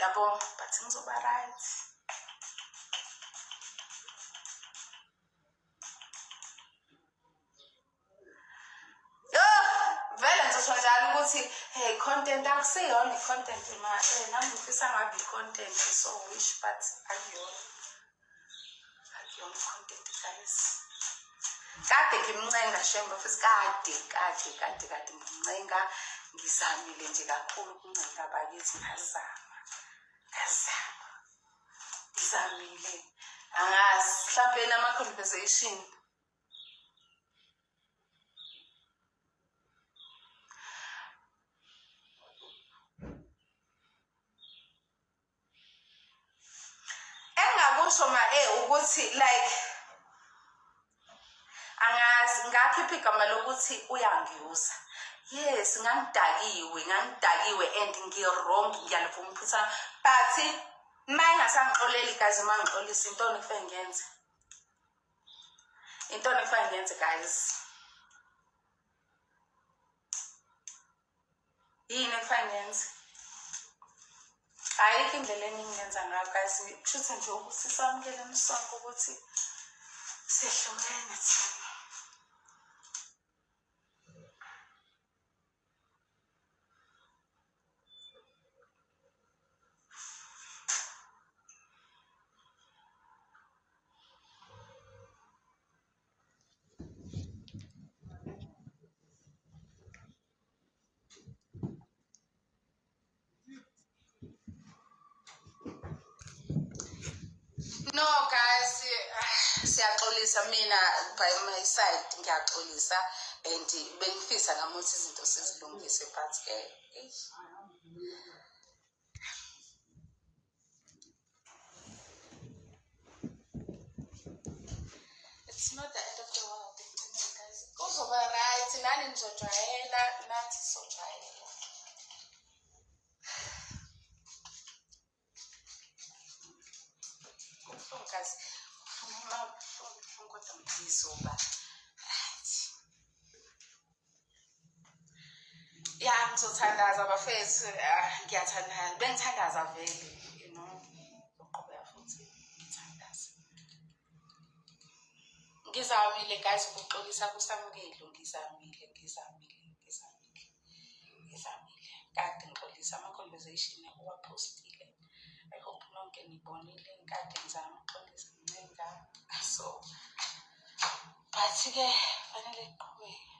yabo, but ngizoba right. Vele ngizosho njalo ukuthi hey content akusiyona i-content nami ngifisa ngabe i-content so wish but akuyona i-content guys. Kade ngimncenga Shemba futhi kade ngimncenga ngizamile nje kakhulu ukuncenga abakithi ngazama ngizamile angazi mhlawumbe nama-conversation engakusho ukuthi like angazi ngakhipha igama lokuthi uyangiyuza. Yes, ngangidakiwe and ngi-wrong ngiyalivuma iphutha but mayingasangixoleli guys mangixolisa intoni kufanele ngiyenze guys yini kufanele ngiyenze ayikho indlela engingenza ngayo guys kushuthi nje ukuthi samukele umsongo ukuthi sehlukene thina. No guys, siyaxolisa mina by my side ngiyaxolisa and bengifisa namuthi izinto sizilungise but it's not the end of the world guys. Kuzoba right nani nizojwayela nathi sizojwayela. Guys, kodwa ngizoba right. Ya ngizothandaza bafethu ngiyathandaza bengithandaza vele you know uqhubeka futhi ngithandaza. Ngizamile guys ukuxolisa kusamukelo ngizamile kade ngixolisa ama-conversation uwapostile. I hope nonke nibonile kade ngizama ukuxolisa ngincenga so but ke fanele kuqhubeke.